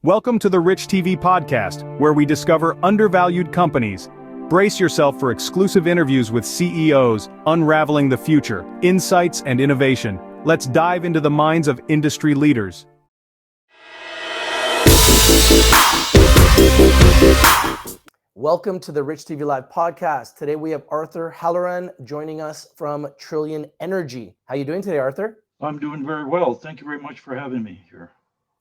Welcome to the Rich TV podcast, where we discover undervalued companies. Brace yourself for exclusive interviews with CEOs, unraveling the future, insights, and innovation. Let's dive into the minds of industry leaders. Welcome to the Rich TV Live podcast. Today we have Arthur Halleran joining us from Trillion Energy. How are you doing today, Arthur? I'm doing very well. Thank you very much for having me here.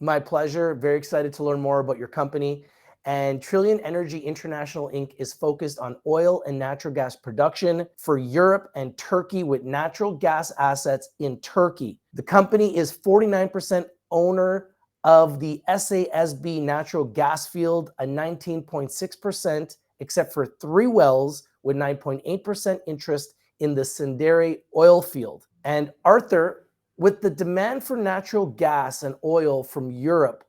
My pleasure. Very excited to learn more about your company. And Trillion Energy International Inc. is focused on oil and natural gas production for Europe and Turkey with natural gas assets in Turkey. The company is 49% owner of the SASB Natural Gas Field, a 19.6%, except for 3 wells with 9.8% interest in the Sendere oil field. And Arthur, with the demand for natural gas and oil from Europe,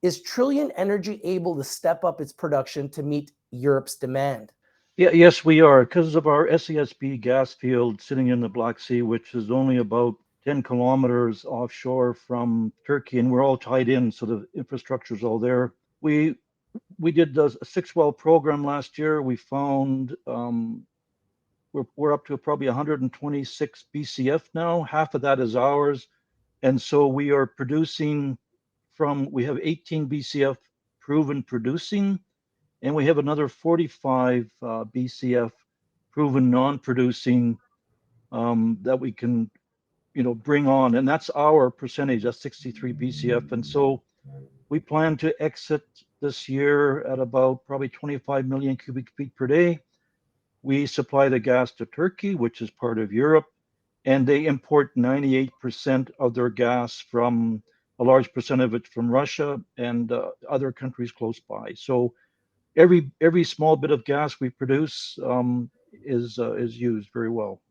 is Trillion Energy able to step up its production to meet Europe's demand? Yes, we are, because of our SASB gas field sitting in the Black Sea, which is only about 10 kilometers offshore from Turkey, and we're all tied in, so the infrastructure is all there. We did a 6-well program last year. We found we're up to probably 126 BCF now. Half of that is ours, and so we are producing we have 18 BCF proven producing, and we have another 45 BCF proven non-producing that we can, bring on, and that's our percentage. That's 63 BCF, and so we plan to exit this year at about probably 25 million cubic feet per day. We supply the gas to Turkey, which is part of Europe, and they import 98% of their gas from a large percent of it from Russia and other countries close by. So every small bit of gas we produce is used very well.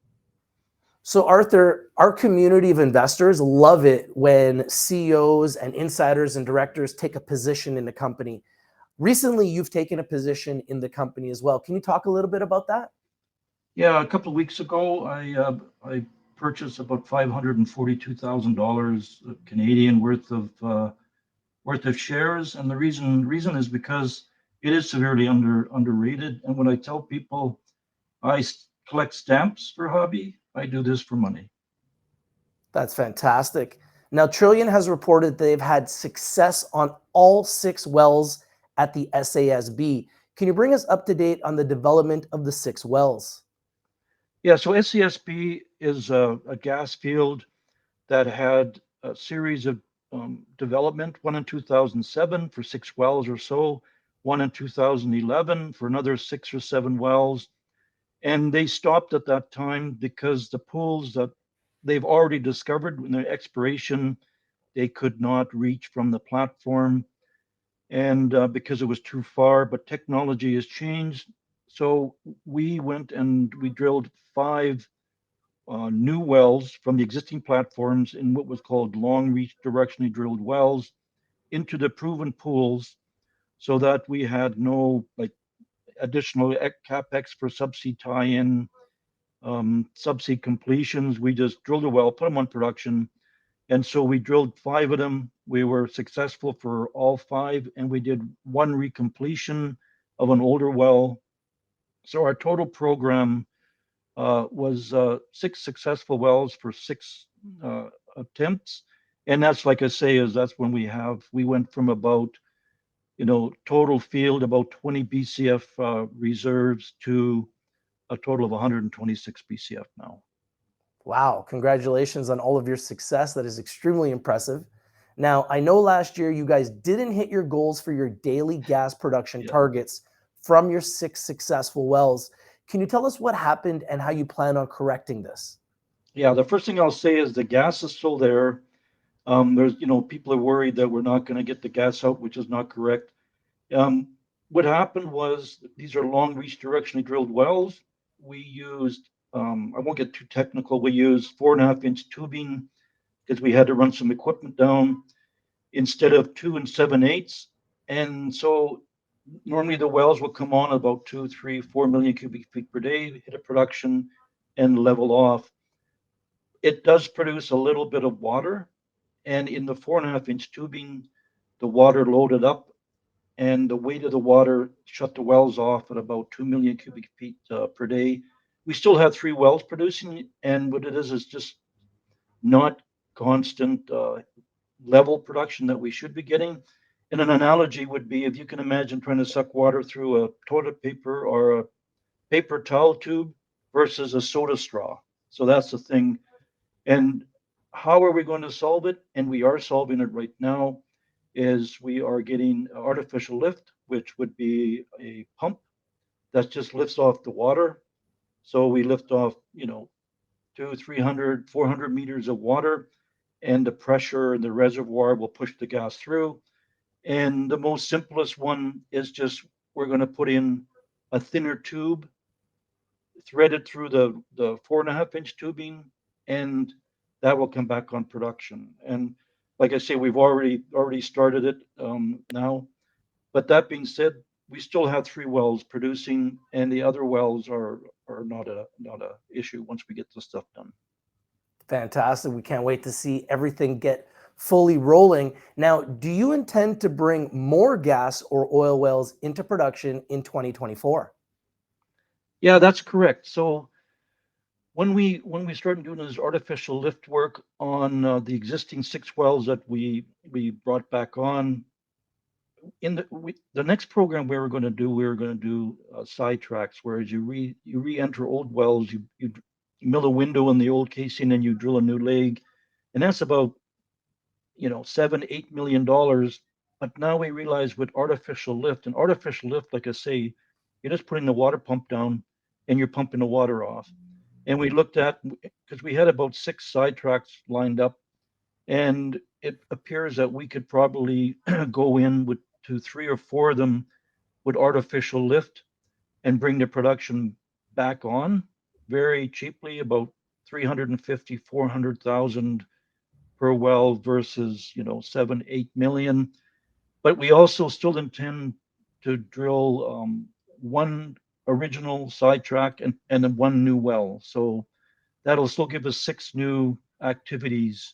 So Arthur, our community of investors love it when CEOs and insiders and directors take a position in the company. Recently, you've taken a position in the company as well. Can you talk a little bit about that? Yeah, a couple of weeks ago, I purchased about $542,000 Canadian worth of shares, and the reason is because it is severely underrated. And when I tell people I collect stamps for hobby, I do this for money. That's fantastic. Now, Trillion has reported they've had success on all 6 wells at the SASB. Can you bring us up to date on the development of the 6 wells? Yeah, so SASB is a gas field that had a series of development, one in 2007 for 6 wells or so, one in 2011 for another 6 or 7 wells. And they stopped at that time because the pools that they've already discovered in their exploration, they could not reach from the platform, and because it was too far, but technology has changed. So we went and we drilled 5 new wells from the existing platforms in what was called long reach directionally drilled wells into the proven pools, so that we had no additional capex for subsea tie-in, subsea completions. We just drilled a well, put them on production. And so we drilled 5 of them. We were successful for all 5, and we did 1 recompletion of an older well. So our total program was 6 successful wells for 6 attempts. And that's, like I say, that's when we went from about, total field, about 20 BCF reserves to a total of 126 BCF now. Wow, congratulations on all of your success. That is extremely impressive. Now, I know last year you guys didn't hit your goals for your daily gas production targets from your 6 successful wells. Can you tell us what happened and how you plan on correcting this? Yeah, the first thing I'll say is the gas is still there. There's, people are worried that we're not going to get the gas out, which is not correct. What happened was these are long reach directionally drilled wells. We used, I won't get too technical, we used 4.5-inch tubing because we had to run some equipment down instead of 2 7/8. And so normally the wells will come on about 2, 3, 4 million cubic feet per day, hit a production and level off. It does produce a little bit of water. And in the 4.5-inch tubing, the water loaded up, and the weight of the water shut the wells off at about 2 million cubic feet per day. We still have 3 wells producing, and what it is just not constant level production that we should be getting. And an analogy would be if you can imagine trying to suck water through a toilet paper or a paper towel tube versus a soda straw. So that's the thing. And how are we going to solve it? And we are solving it right now, is we are getting artificial lift, which would be a pump that just lifts off the water. So we lift off, 200, 300, 400 meters of water, and the pressure in the reservoir will push the gas through. And the most simplest one is just we're going to put in a thinner tube threaded through the 4.5 inch tubing, and that will come back on production. And like I say, we've already started it now. But that being said, we still have 3 wells producing, and the other wells are not a issue once we get the stuff done. Fantastic. We can't wait to see everything get fully rolling. Now, do you intend to bring more gas or oil wells into production in 2024? Yeah, that's correct. So when we started doing this artificial lift work on the existing 6 wells that we brought back on, in the next program we were going to do sidetracks, whereas you re-enter old wells, you mill a window in the old casing and you drill a new leg, and that's about $7-8 million. But now we realize with artificial lift, like I say, you're just putting the water pump down and you're pumping the water off. And we looked at, because we had about 6 sidetracks lined up, and it appears that we could probably go in to 3 or 4 of them with artificial lift and bring the production back on very cheaply, about 350, 400,000 per well versus 7-8 million. But we also still intend to drill 1 original sidetrack and then 1 new well. So that'll still give us 6 new activities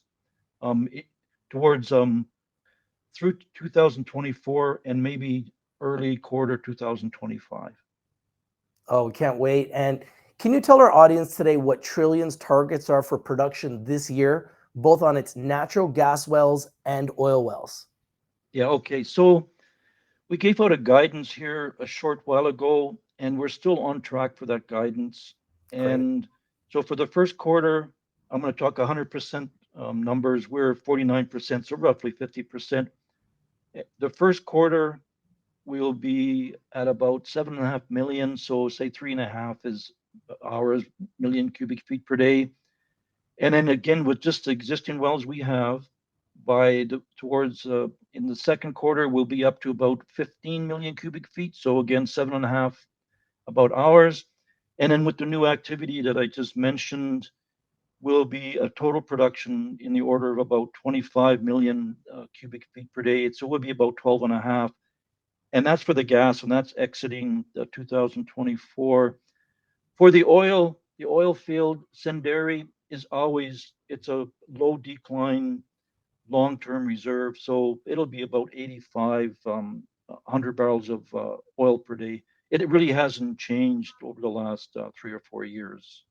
towards through 2024 and maybe early quarter 2025. Oh, we can't wait. And can you tell our audience today what Trillian's targets are for production this year, both on its natural gas wells and oil wells? Yeah, okay. So we gave out a guidance here a short while ago, and we're still on track for that guidance. And so for the first quarter, I'm going to talk 100% numbers. We're 49%, so roughly 50%. The first quarter, we'll be at about 7.5 million. So say 3.5 is hours, million cubic feet per day. And then again, with just the existing wells we have, towards in the second quarter, we'll be up to about 15 million cubic feet. So again, 7.5 about hours. And then with the new activity that I just mentioned, will be a total production in the order of about 25 million cubic feet per day. So we'll be about 12.5. And that's for the gas, and that's exiting 2024. For the oil field, Senderi it's a low decline, long-term reserve. So it'll be about 8,500 barrels of oil per day. It really hasn't changed over the last 3 or 4 years.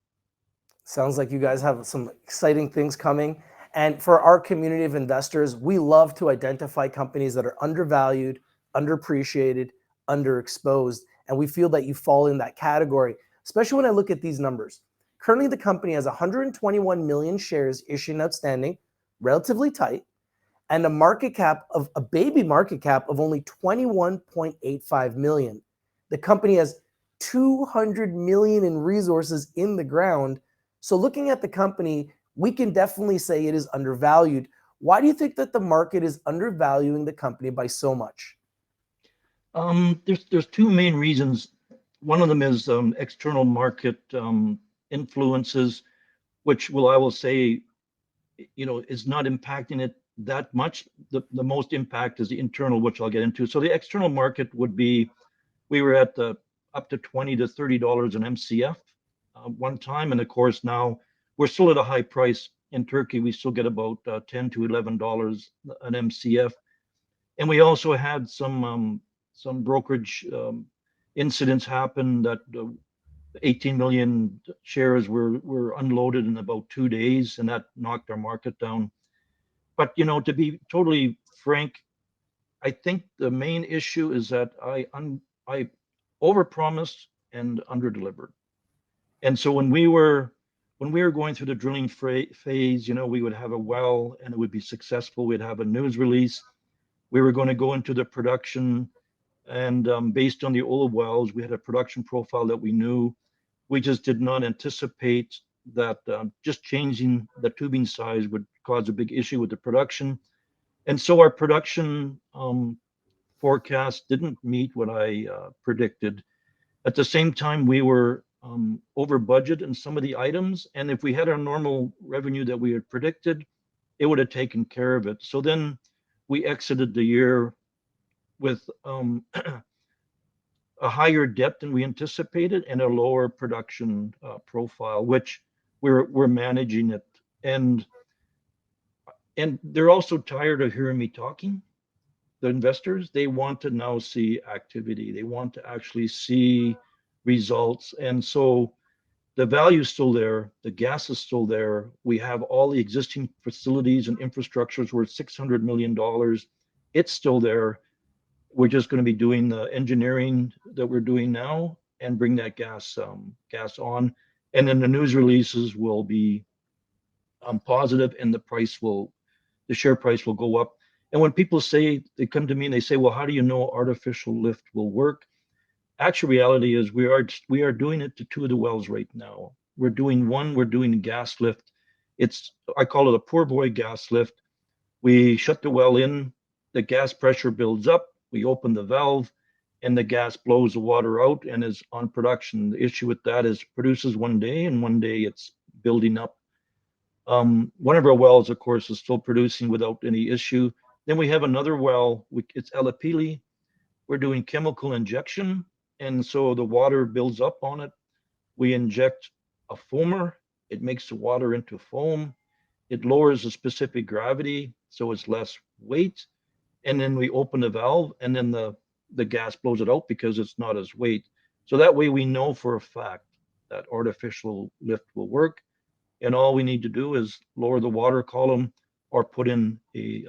Sounds like you guys have some exciting things coming. And for our community of investors, we love to identify companies that are undervalued, underappreciated, underexposed. And we feel that you fall in that category, especially when I look at these numbers. Currently, the company has 121 million shares issued and outstanding, relatively tight, and a baby market cap of only 21.85 million. The company has 200 million in resources in the ground. So looking at the company, we can definitely say it is undervalued. Why do you think that the market is undervaluing the company by so much? There's 2 main reasons. One of them is external market influences, which I will say, is not impacting it that much. The most impact is the internal, which I'll get into. So the external market would be, we were at up to $20 to $30 an MCF one time, and of course now we're still at a high price in Turkey. We still get about $10 to $11 an MCF. And we also had some brokerage incidents happen that 18 million shares were unloaded in about 2 days, and that knocked our market down. But to be totally frank, I think the main issue is that I overpromised and underdelivered. And so when we were going through the drilling phase, we would have a well and it would be successful. We'd have a news release. We were going to go into the production, and based on the old wells, we had a production profile that we knew. We just did not anticipate that just changing the tubing size would cause a big issue with the production. And so our production forecast didn't meet what I predicted. At the same time, we were over budget in some of the items. And if we had our normal revenue that we had predicted, it would have taken care of it. So then we exited the year with a higher depth than we anticipated and a lower production profile, which we're managing it. And they're also tired of hearing me talking. The investors, they want to now see activity. They want to actually see results. And so the value is still there. The gas is still there. We have all the existing facilities and infrastructures worth $600 million. It's still there. We're just going to be doing the engineering that we're doing now and bring that gas on. And then the news releases will be positive, and the share price will go up. And when people they come to me and they say, well, how do you know artificial lift will work? Actual reality is we are doing it to 2 of the wells right now. We're doing gas lift. I call it a poor boy gas lift. We shut the well in, the gas pressure builds up, we open the valve, and the gas blows the water out and is on production. The issue with that is produces one day, and one day it's building up. One of our wells, of course, is still producing without any issue. Then we have another well, it's Alapili. We're doing chemical injection, and so the water builds up on it. We inject a foamer. It makes the water into foam. It lowers the specific gravity, so it's less weight. And then we open the valve, and then the gas blows it out because it's not as weight. So that way we know for a fact that artificial lift will work. And all we need to do is lower the water column or put in a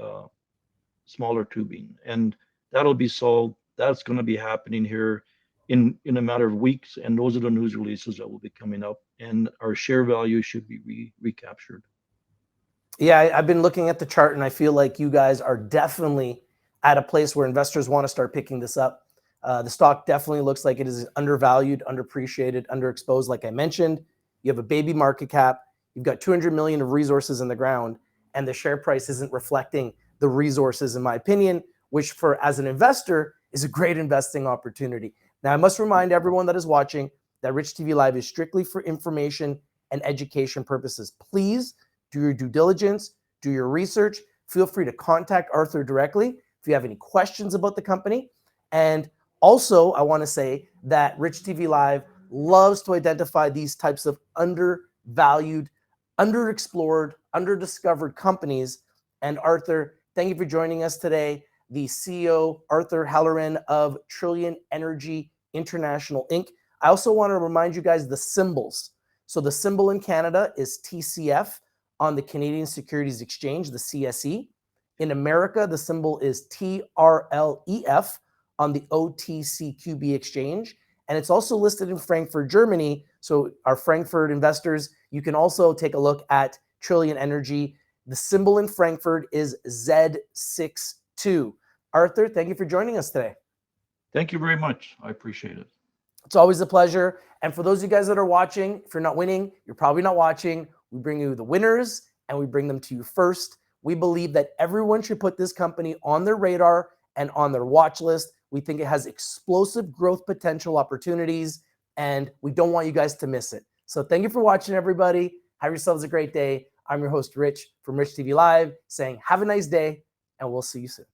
smaller tubing. And that'll be solved. That's going to be happening here in a matter of weeks. And those are the news releases that will be coming up. And our share value should be recaptured. Yeah, I've been looking at the chart, and I feel like you guys are definitely at a place where investors want to start picking this up. The stock definitely looks like it is undervalued, underappreciated, underexposed, like I mentioned. You have a baby market cap. You've got 200 million of resources in the ground, and the share price isn't reflecting the resources, in my opinion, which as an investor is a great investing opportunity. Now, I must remind everyone that is watching that Rich TV Live is strictly for information and education purposes. Please do your due diligence, do your research. Feel free to contact Arthur directly if you have any questions about the company. And also, I want to say that Rich TV Live loves to identify these types of undervalued, underexplored, underdiscovered companies. And Arthur, thank you for joining us today. The CEO, Arthur Halleran of Trillion Energy International Inc. I also want to remind you guys the symbols. So the symbol in Canada is TCF on the Canadian Securities Exchange, the CSE. In America, the symbol is TRLEF on the OTCQB exchange. And it's also listed in Frankfurt, Germany. So our Frankfurt investors, you can also take a look at Trillion Energy. The symbol in Frankfurt is Z62. Arthur, thank you for joining us today. Thank you very much. I appreciate it. It's always a pleasure. And for those of you guys that are watching, if you're not winning, you're probably not watching. We bring you the winners and we bring them to you first. We believe that everyone should put this company on their radar and on their watch list. We think it has explosive growth potential opportunities, and we don't want you guys to miss it. So thank you for watching, everybody. Have yourselves a great day. I'm your host, Rich, from Rich TV Live, saying have a nice day, and we'll see you soon.